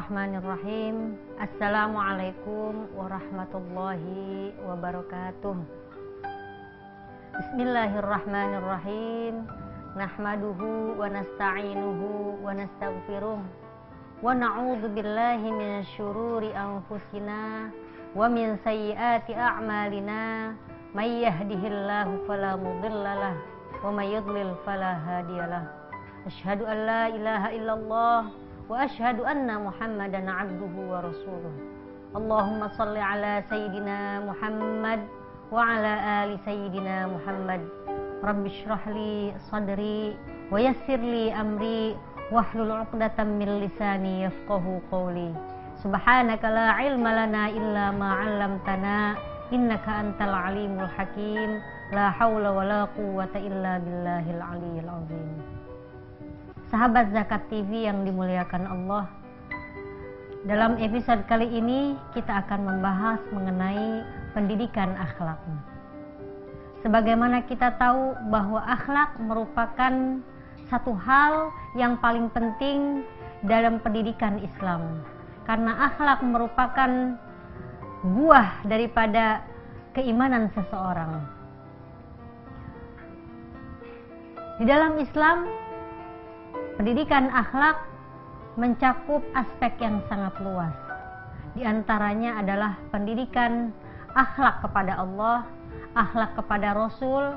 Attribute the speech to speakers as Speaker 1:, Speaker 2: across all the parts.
Speaker 1: Bismillahirrahmanirrahim. Assalamualaikum warahmatullahi wabarakatuh. Bismillahirrahmanirrahim. Nahmaduhu wa nasta'inuhu wa nastaghfiruh wa na'udzu billahi minasy syururi anfusina wa min sayyiati a'malina. May yahdihillahu fala mudhillalah wa may yudlil fala hadiyalah. Asyhadu an la ilaha illallah wa asyhadu anna Muhammadan abduhu wa rasuluh. Allahumma salli ala sayyidina Muhammad wa ala ali sayyidina Muhammad. Rabbi shrah li sadri wa yassir li amri wahlul 'uqdatam min lisani yafqahu qawli. Subhanaka la ilma lana illa ma 'allamtana innaka antal alimul hakim. La haula wala quwwata illa billahil aliyyil azim. Sahabat Zakat TV yang dimuliakan Allah, dalam episode kali ini kita akan membahas mengenai pendidikan akhlak. Sebagaimana kita tahu bahwa akhlak merupakan satu hal yang paling penting dalam pendidikan Islam, karena akhlak merupakan buah daripada keimanan seseorang. Di dalam Islam, pendidikan akhlak mencakup aspek yang sangat luas. Di antaranya adalah pendidikan akhlak kepada Allah, akhlak kepada Rasul,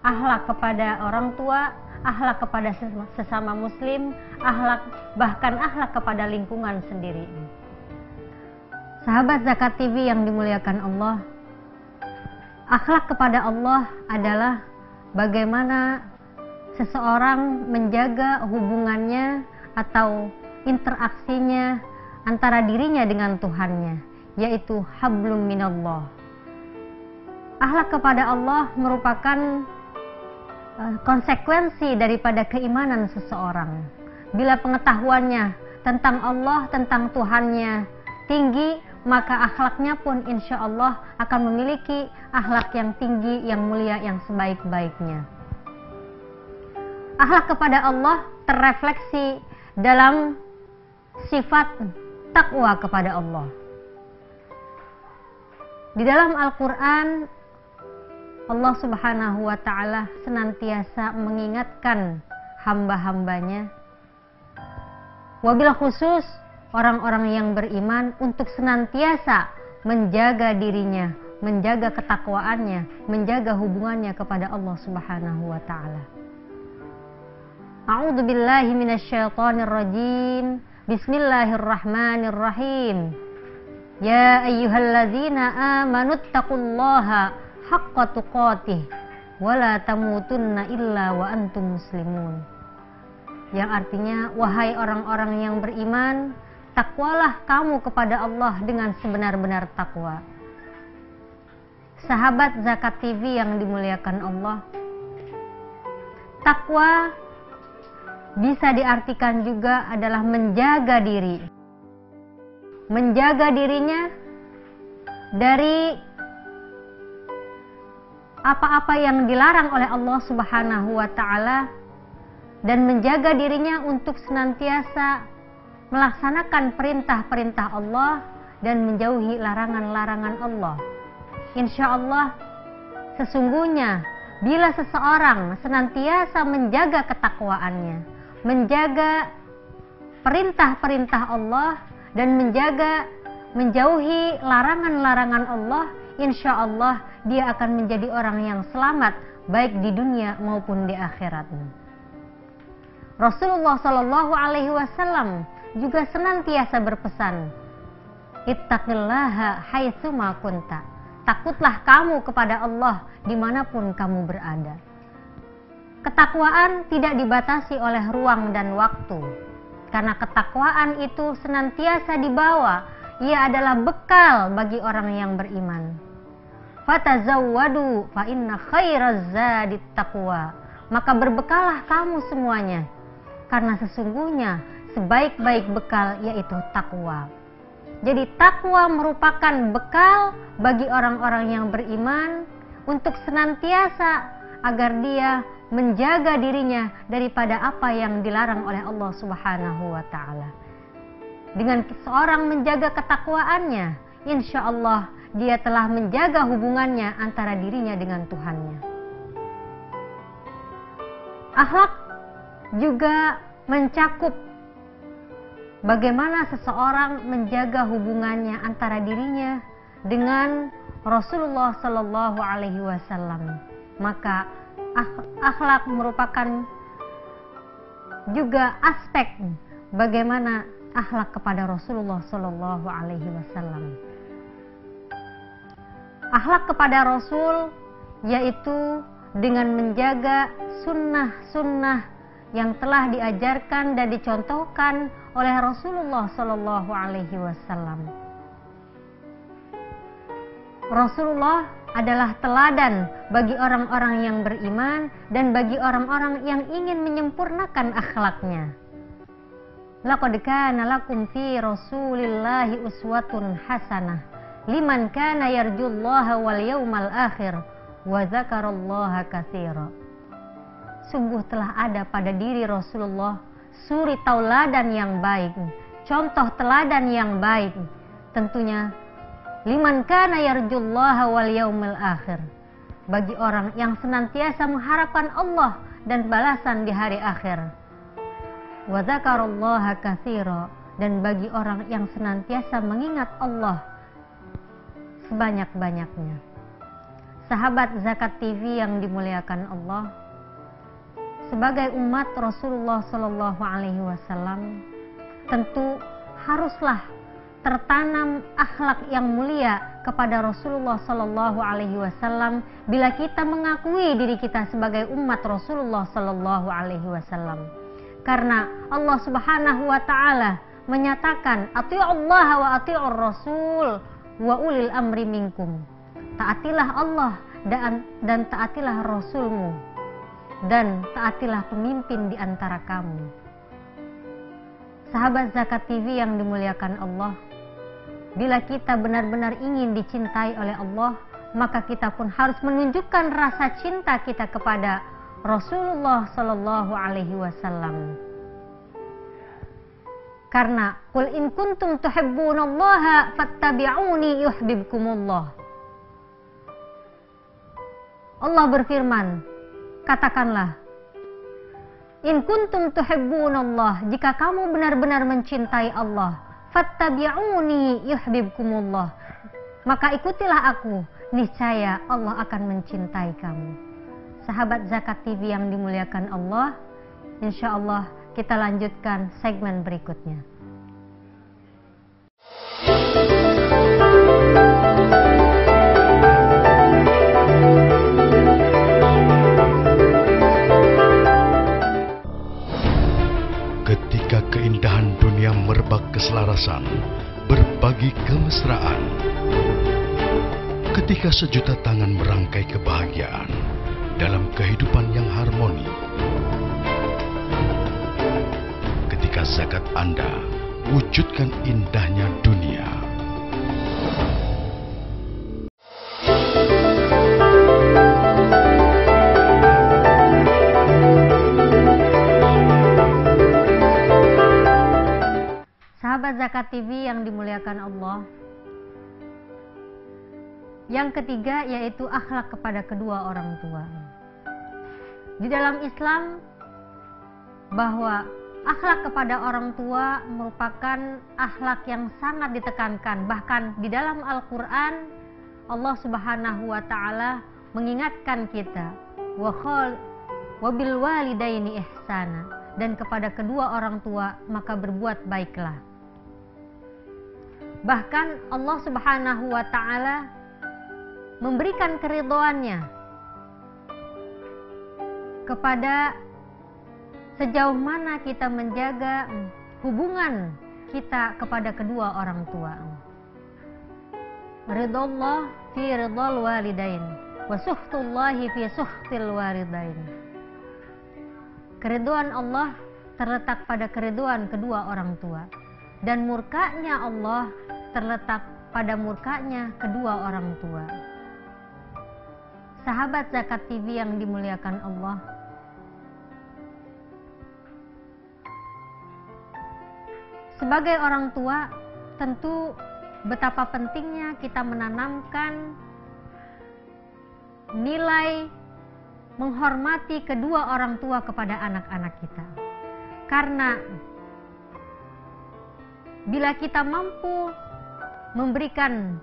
Speaker 1: akhlak kepada orang tua, akhlak kepada sesama muslim, bahkan akhlak kepada lingkungan sendiri. Sahabat Zakat TV yang dimuliakan Allah, akhlak kepada Allah adalah bagaimana seseorang menjaga hubungannya atau interaksinya antara dirinya dengan Tuhannya, yaitu hablum minallah. Akhlak kepada Allah merupakan konsekuensi daripada keimanan seseorang. Bila pengetahuannya tentang Allah, tentang Tuhannya tinggi, maka akhlaknya pun insya Allah akan memiliki akhlak yang tinggi, yang mulia, yang sebaik-baiknya. Akhlak kepada Allah terrefleksi dalam sifat takwa kepada Allah. Di dalam Al-Quran, Allah Subhanahu wa Ta'ala senantiasa mengingatkan hamba-hambanya, wabil khusus orang-orang yang beriman, untuk senantiasa menjaga dirinya, menjaga ketakwaannya, menjaga hubungannya kepada Allah Subhanahu wa Ta'ala. A'udzu billahi minasyaitonir rajim. Bismillahirrahmanirrahim. Ya ayyuhalladzina amanu taqullaha haqqa tuqatih wa la tamutunna illa wa antum muslimun. Yang artinya, wahai orang-orang yang beriman, takwalah kamu kepada Allah dengan sebenar-benar takwa. Sahabat Zakat TV yang dimuliakan Allah, takwa bisa diartikan juga adalah menjaga diri. Menjaga dirinya dari apa-apa yang dilarang oleh Allah Subhanahu wa Ta'ala, dan menjaga dirinya untuk senantiasa melaksanakan perintah-perintah Allah dan menjauhi larangan-larangan Allah. Insya Allah, sesungguhnya bila seseorang senantiasa menjaga ketakwaannya, menjaga perintah-perintah Allah, dan menjauhi larangan-larangan Allah, insya Allah dia akan menjadi orang yang selamat baik di dunia maupun di akhirat. Rasulullah Shallallahu Alaihi Wasallam juga senantiasa berpesan, ittaqillaha haitsuma kunta. Takutlah kamu kepada Allah dimanapun kamu berada. Ketakwaan tidak dibatasi oleh ruang dan waktu, karena ketakwaan itu senantiasa dibawa. Ia adalah bekal bagi orang yang beriman. Fatazawwadu fa inna khairaz zadit taqwa. Maka berbekalah kamu semuanya, karena sesungguhnya sebaik-baik bekal yaitu takwa. Jadi takwa merupakan bekal bagi orang-orang yang beriman untuk senantiasa agar dia menjaga dirinya daripada apa yang dilarang oleh Allah Subhanahu wa Ta'ala. dengan seorang menjaga ketakwaannya, insya Allah dia telah menjaga hubungannya antara dirinya dengan Tuhannya. Akhlak juga mencakup bagaimana seseorang menjaga hubungannya antara dirinya dengan Rasulullah Sallallahu Alaihi Wasallam. Maka akhlak merupakan juga aspek bagaimana akhlak kepada Rasulullah Sallallahu Alaihi Wasallam. Akhlak kepada Rasul yaitu dengan menjaga sunnah-sunnah yang telah diajarkan dan dicontohkan oleh Rasulullah Sallallahu Alaihi Wasallam. Rasulullah adalah teladan bagi orang-orang yang beriman dan bagi orang-orang yang ingin menyempurnakan akhlaknya. Laqad kana lakum fi Rasulillahi uswatun hasanah liman kana yarjullaha wal yawmal akhir wa dzakarallaha katsira. Sungguh telah ada pada diri Rasulullah suri tauladan yang baik, contoh teladan yang baik. Tentunya liman kana yarjullaha wal yawmal akhir, bagi orang yang senantiasa mengharapkan Allah dan balasan di hari akhir. Wa dzakarallaha katsira, dan bagi orang yang senantiasa mengingat Allah sebanyak-banyaknya. Sahabat Zakat TV yang dimuliakan Allah, sebagai umat Rasulullah Sallallahu Alaihi Wasallam, tentu haruslah tertanam akhlak yang mulia kepada Rasulullah Sallallahu Alaihi Wasallam bila kita mengakui diri kita sebagai umat Rasulullah Sallallahu Alaihi Wasallam. Karena Allah Subhanahu Wa Taala menyatakan, "Atii'ullah wa atii'ur Rasul wa ulil amri minkum." Taatilah Allah dan taatilah Rasulmu, dan taatilah pemimpin di antara kamu. Sahabat Zakat TV yang dimuliakan Allah, bila kita benar-benar ingin dicintai oleh Allah, maka kita pun harus menunjukkan rasa cinta kita kepada Rasulullah Sallallahu Alaihi Wasallam. Karena qul in kuntum tuhibbunallaha fattabi'uni yuhibbukumullah. Allah berfirman, katakanlah, in kuntum tuhibbunallah, jika kamu benar-benar mencintai Allah, fattabi'uni yuhibbukumullah, maka ikutilah aku, niscaya Allah akan mencintai kamu. Sahabat Zakat TV yang dimuliakan Allah, insya Allah kita lanjutkan segmen berikutnya.
Speaker 2: Ketika keindahan dunia merebak keselarasan, berbagi kemesraan. Ketika sejuta tangan merangkai kebahagiaan dalam kehidupan yang harmoni. Ketika zakat Anda wujudkan indahnya dunia.
Speaker 1: Sahabat Zakat TV yang dimuliakan Allah, yang ketiga yaitu akhlak kepada kedua orang tua. Di dalam Islam, bahwa akhlak kepada orang tua merupakan akhlak yang sangat ditekankan. Bahkan di dalam Al-Quran, Allah Subhanahu wa Ta'ala mengingatkan kita, wa bil walidaini ihsana, dan kepada kedua orang tua maka berbuat baiklah. Bahkan Allah Subhanahu wa Ta'ala memberikan keridhoannya kepada sejauh mana kita menjaga hubungan kita kepada kedua orang tua. Ridallah fi ridal walidain wa suhtullahi fi suhtil walidain. Keridhaan Allah terletak pada keridhaan kedua orang tua, dan murkanya Allah terletak pada murkanya kedua orang tua. Sahabat Zakat TV yang dimuliakan Allah, sebagai orang tua tentu betapa pentingnya kita menanamkan nilai menghormati kedua orang tua kepada anak-anak kita. Karena bila kita mampu memberikan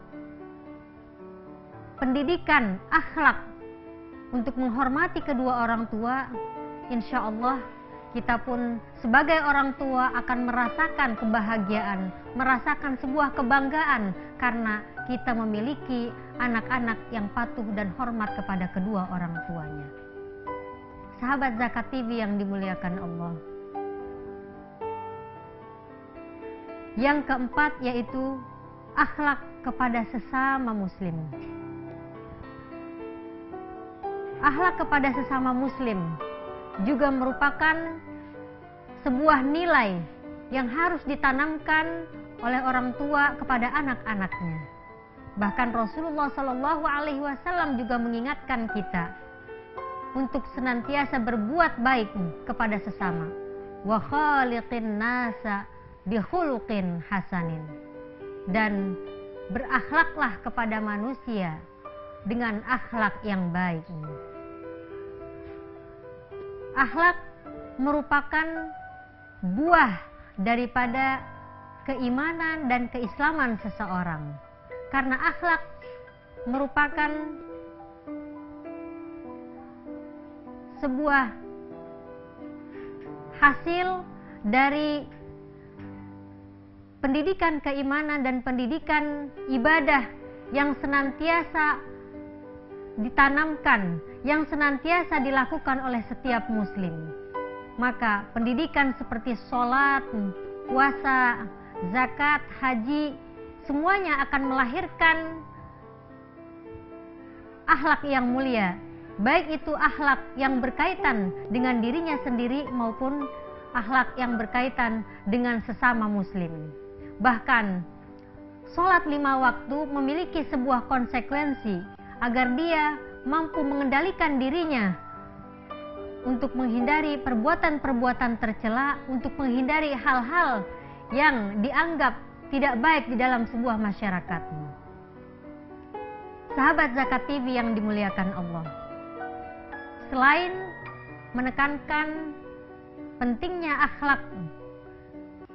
Speaker 1: pendidikan akhlak untuk menghormati kedua orang tua, insya Allah kita pun sebagai orang tua akan merasakan kebahagiaan, merasakan sebuah kebanggaan karena kita memiliki anak-anak yang patuh dan hormat kepada kedua orang tuanya. Sahabat Zakat TV yang dimuliakan Allah. Yang keempat yaitu akhlak kepada sesama muslim. Akhlak kepada sesama muslim juga merupakan sebuah nilai yang harus ditanamkan oleh orang tua kepada anak-anaknya. Bahkan Rasulullah SAW juga mengingatkan kita untuk senantiasa berbuat baik kepada sesama. Wa khaliqin nasa bi khuluqin hasanin. Dan berakhlaklah kepada manusia dengan akhlak yang baik. Akhlak merupakan buah daripada keimanan dan keislaman seseorang. Karena akhlak merupakan sebuah hasil dari pendidikan keimanan dan pendidikan ibadah yang senantiasa ditanamkan, yang senantiasa dilakukan oleh setiap muslim. Maka pendidikan seperti sholat, puasa, zakat, haji, semuanya akan melahirkan akhlak yang mulia. Baik itu akhlak yang berkaitan dengan dirinya sendiri maupun akhlak yang berkaitan dengan sesama muslim. Bahkan sholat 5 waktu memiliki sebuah konsekuensi agar dia mampu mengendalikan dirinya untuk menghindari perbuatan-perbuatan tercela, untuk menghindari hal-hal yang dianggap tidak baik di dalam sebuah masyarakat. Sahabat Zakat TV yang dimuliakan Allah, selain menekankan pentingnya akhlak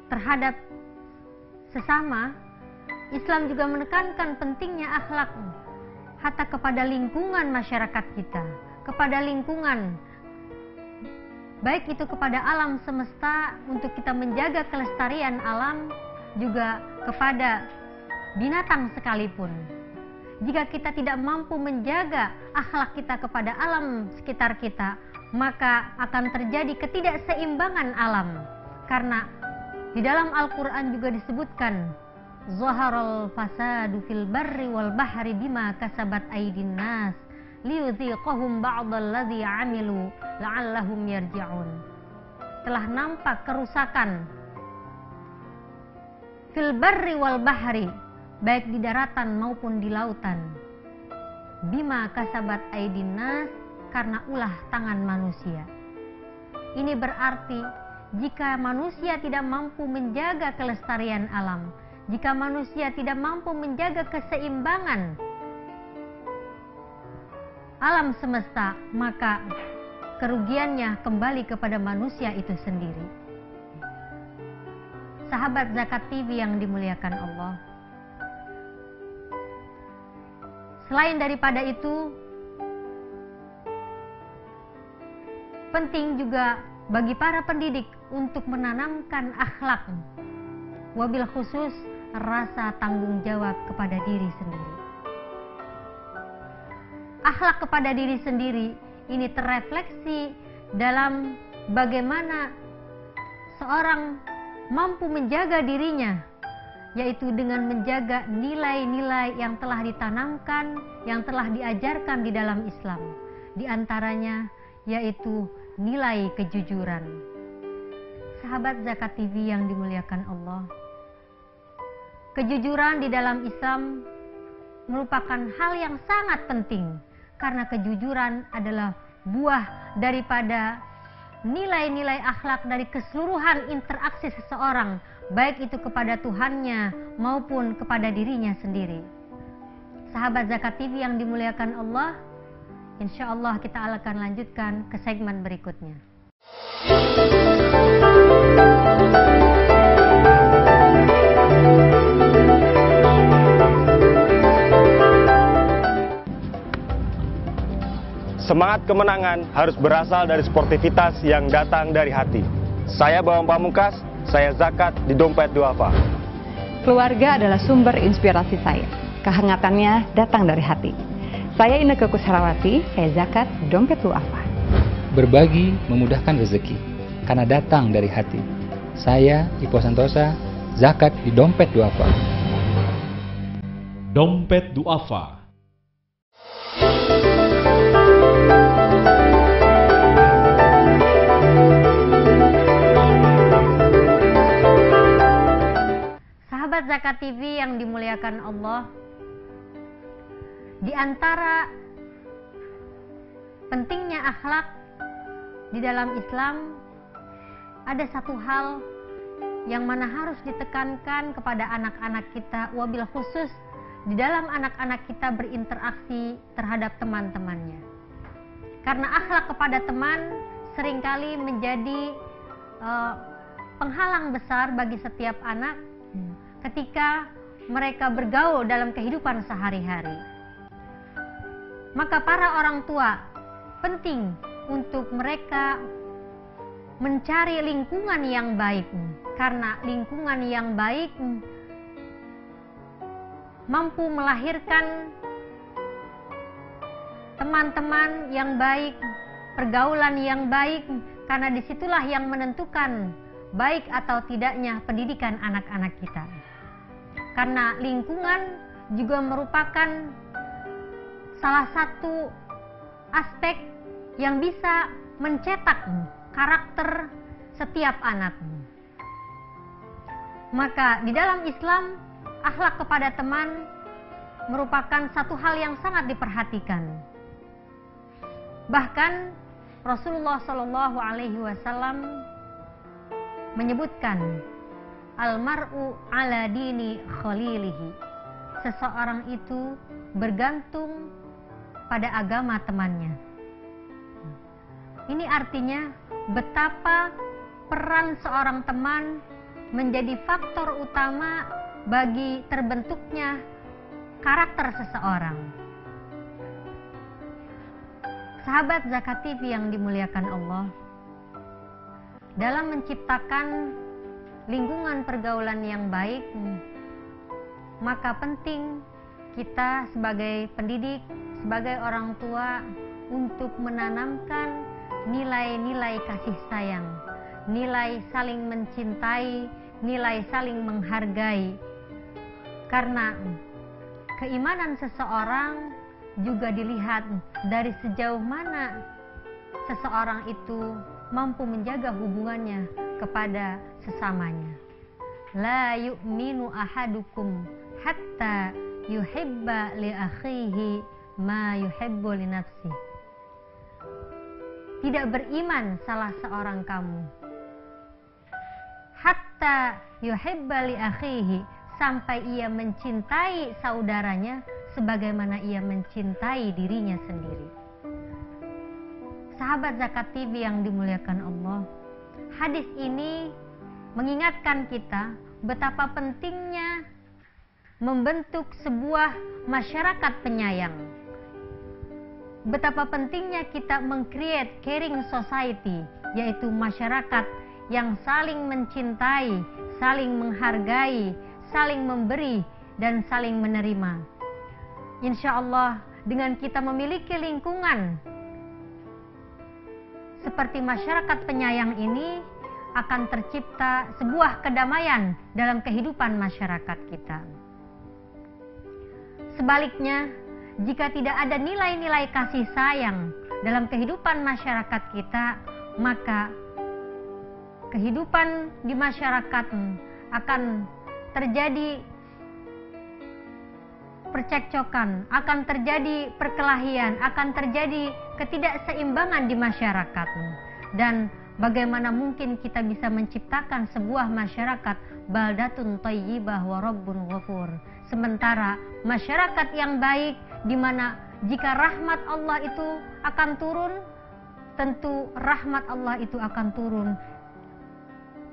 Speaker 1: terhadap sesama, Islam juga menekankan pentingnya akhlak hatta kepada lingkungan masyarakat kita, kepada lingkungan, baik itu kepada alam semesta untuk kita menjaga kelestarian alam, juga kepada binatang sekalipun. Jika kita tidak mampu menjaga akhlak kita kepada alam sekitar kita, maka akan terjadi ketidakseimbangan alam. Karena di dalam Al-Quran juga disebutkan, Zaharal fasadu fil barri wal bahri bima kasabat aydin nas liyudhiqahum ba'dalladzi 'amilu la'allahum yarji'un. Telah nampak kerusakan fil barri wal bahri, baik di daratan maupun di lautan, bima kasabat aydin nas, karena ulah tangan manusia. Ini berarti jika manusia tidak mampu menjaga kelestarian alam, jika manusia tidak mampu menjaga keseimbangan alam semesta, maka kerugiannya kembali kepada manusia itu sendiri. Sahabat Zakat TV yang dimuliakan Allah, selain daripada itu, penting juga bagi para pendidik untuk menanamkan akhlak, wabil khusus rasa tanggung jawab kepada diri sendiri. Akhlak kepada diri sendiri ini terrefleksi dalam bagaimana seorang mampu menjaga dirinya, yaitu dengan menjaga nilai-nilai yang telah ditanamkan, yang telah diajarkan di dalam Islam. Di antaranya yaitu nilai kejujuran. Sahabat Zakat TV yang dimuliakan Allah, kejujuran di dalam Islam merupakan hal yang sangat penting, karena kejujuran adalah buah daripada nilai-nilai akhlak dari keseluruhan interaksi seseorang, baik itu kepada Tuhannya maupun kepada dirinya sendiri. Sahabat Zakat TV yang dimuliakan Allah, insya Allah kita akan lanjutkan ke segmen berikutnya.
Speaker 3: Semangat kemenangan harus berasal dari sportivitas yang datang dari hati. Saya Bawang Pamungkas, saya zakat di Dompet Duafa.
Speaker 4: Keluarga adalah sumber inspirasi saya. Kehangatannya datang dari hati. Saya Inneke Kusharawati, saya zakat di Dompet Duafa.
Speaker 5: Berbagi memudahkan rezeki, karena datang dari hati. Saya Ipo Santosa, zakat di Dompet Duafa.
Speaker 2: Dompet Duafa.
Speaker 1: Sahabat Zakat TV yang dimuliakan Allah, di antara pentingnya akhlak di dalam Islam, ada satu hal yang mana harus ditekankan kepada anak-anak kita, wabil khusus di dalam anak-anak kita berinteraksi terhadap teman-temannya. Karena akhlak kepada teman seringkali menjadi penghalang besar bagi setiap anak ketika mereka bergaul dalam kehidupan sehari-hari. Maka para orang tua penting untuk mereka mencari lingkungan yang baik, karena lingkungan yang baik mampu melahirkan teman-teman yang baik, pergaulan yang baik, karena disitulah yang menentukan baik atau tidaknya pendidikan anak-anak kita. Karena lingkungan juga merupakan salah satu aspek yang bisa mencetak karakter setiap anak. Maka di dalam Islam, akhlak kepada teman merupakan satu hal yang sangat diperhatikan. Bahkan Rasulullah Shallallahu Alaihi Wasallam menyebutkan, almar'u ala dini khalilihi, seseorang itu bergantung pada agama temannya. Ini artinya betapa peran seorang teman menjadi faktor utama bagi terbentuknya karakter seseorang. Sahabat Zakat TV yang dimuliakan Allah, dalam menciptakan lingkungan pergaulan yang baik, maka penting kita sebagai pendidik, sebagai orang tua untuk menanamkan nilai-nilai kasih sayang, nilai saling mencintai, nilai saling menghargai. Karena keimanan seseorang juga dilihat dari sejauh mana seseorang itu mampu menjaga hubungannya kepada sesamanya. La yu'minu ahadukum hatta yuhibba li akhihi ma yuhibbu li nafsihi. Tidak beriman salah seorang kamu hatta yuhibba li akhihi, sampai ia mencintai saudaranya sebagaimana ia mencintai dirinya sendiri. Sahabat Zakat TV yang dimuliakan Allah, hadis ini mengingatkan kita betapa pentingnya membentuk sebuah masyarakat penyayang. Betapa pentingnya kita meng-create caring society, yaitu masyarakat yang saling mencintai, saling menghargai, saling memberi, dan saling menerima. Insya Allah dengan kita memiliki lingkungan seperti masyarakat penyayang ini, akan tercipta sebuah kedamaian dalam kehidupan masyarakat kita. Sebaliknya, jika tidak ada nilai-nilai kasih sayang dalam kehidupan masyarakat kita, maka kehidupan di masyarakat akan terjadi percekcokan, akan terjadi perkelahian, akan terjadi ketidakseimbangan di masyarakat. Dan bagaimana mungkin kita bisa menciptakan sebuah masyarakat baldatun thayyibah wa rabbun ghafur. Sementara masyarakat yang baik, di mana jika rahmat Allah itu akan turun, tentu rahmat Allah itu akan turun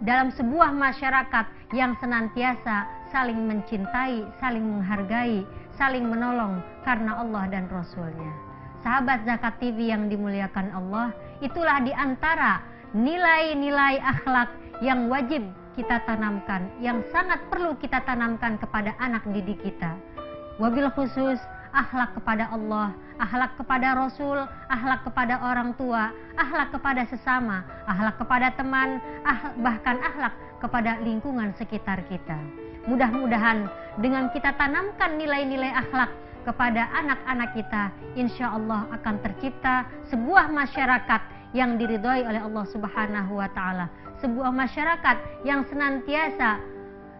Speaker 1: dalam sebuah masyarakat yang senantiasa saling mencintai, saling menghargai, saling menolong karena Allah dan Rasul-Nya. Sahabat Zakat TV yang dimuliakan Allah, itulah di antara nilai-nilai akhlak yang wajib kita tanamkan, yang sangat perlu kita tanamkan kepada anak didik kita. Wabil khusus akhlak kepada Allah, akhlak kepada Rasul, akhlak kepada orang tua, akhlak kepada sesama, akhlak kepada teman, bahkan akhlak kepada lingkungan sekitar kita. Mudah-mudahan dengan kita tanamkan nilai-nilai akhlak kepada anak-anak kita, insya Allah akan tercipta sebuah masyarakat yang diridhoi oleh Allah Subhanahu wa Ta'ala, sebuah masyarakat yang senantiasa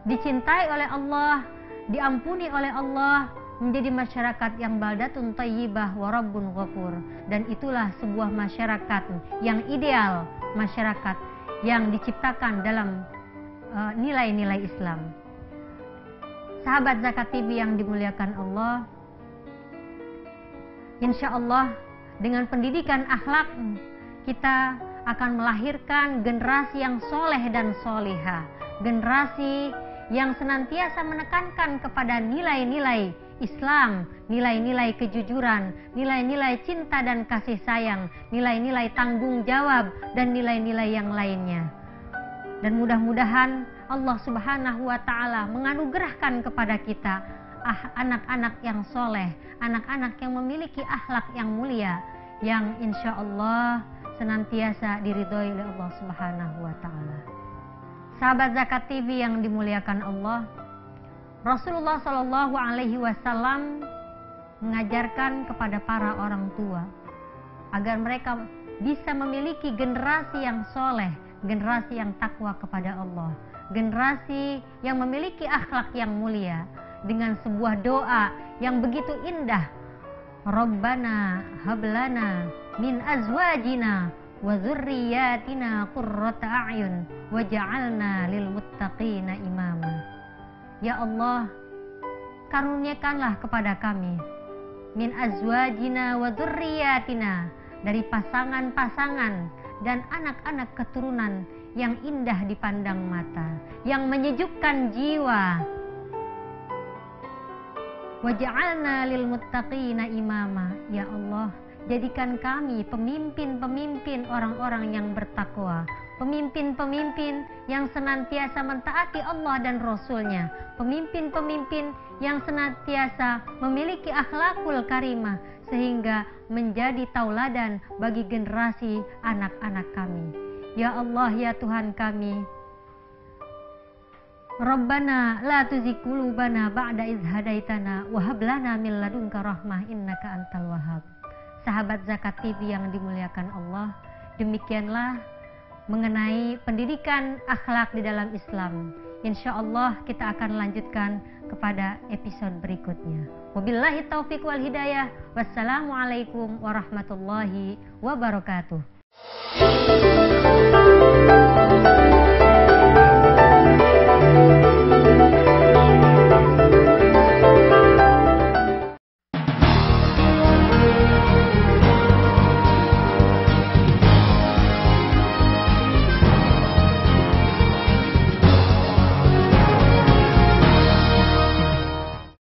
Speaker 1: dicintai oleh Allah, diampuni oleh Allah, menjadi masyarakat yang baldatun thayyibah wa rabbun ghafur. Dan itulah sebuah masyarakat yang ideal, masyarakat yang diciptakan dalam nilai-nilai Islam. Sahabat Zakat TV yang dimuliakan Allah, insya Allah dengan pendidikan akhlak kita akan melahirkan generasi yang soleh dan solihah, generasi yang senantiasa menekankan kepada nilai-nilai Islam, nilai-nilai kejujuran, nilai-nilai cinta dan kasih sayang, nilai-nilai tanggung jawab, dan nilai-nilai yang lainnya. Dan mudah-mudahan Allah Subhanahu wa Ta'ala menganugerahkan kepada kita anak-anak yang soleh, anak-anak yang memiliki akhlak yang mulia, yang insya Allah senantiasa diridhoi oleh Allah Subhanahu wa Ta'ala. Sahabat Zakat TV yang dimuliakan Allah, Rasulullah Shallallahu Alaihi Wasallam mengajarkan kepada para orang tua agar mereka bisa memiliki generasi yang soleh, generasi yang takwa kepada Allah, generasi yang memiliki akhlak yang mulia, dengan sebuah doa yang begitu indah. Rabbana hablana min azwajina wa dzurriyyatina qurrata a'yun waj'alna lil muttaqina imama. Ya Allah, karuniakanlah kepada kami min azwajina wa dzurriyyatina, dari pasangan-pasangan dan anak-anak keturunan yang indah dipandang mata, yang menyejukkan jiwa. Waj'alna lil muttaqina imama. Ya Allah, jadikan kami pemimpin-pemimpin orang-orang yang bertakwa, pemimpin-pemimpin yang senantiasa mentaati Allah dan Rasul-Nya, pemimpin-pemimpin yang senantiasa memiliki akhlakul karimah, sehingga menjadi tauladan bagi generasi anak-anak kami. Ya Allah, ya Tuhan kami, Rabbana la tuzigh qulubana ba'da idh hadaitana wa hab lana min ladunka rahmah innaka antal wahhab. Sahabat Zakat TV yang dimuliakan Allah, demikianlah mengenai pendidikan akhlak di dalam Islam. Insya Allah kita akan lanjutkan kepada episode berikutnya. Wabillahi taufiq wal hidayah. Wassalamualaikum warahmatullahi wabarakatuh.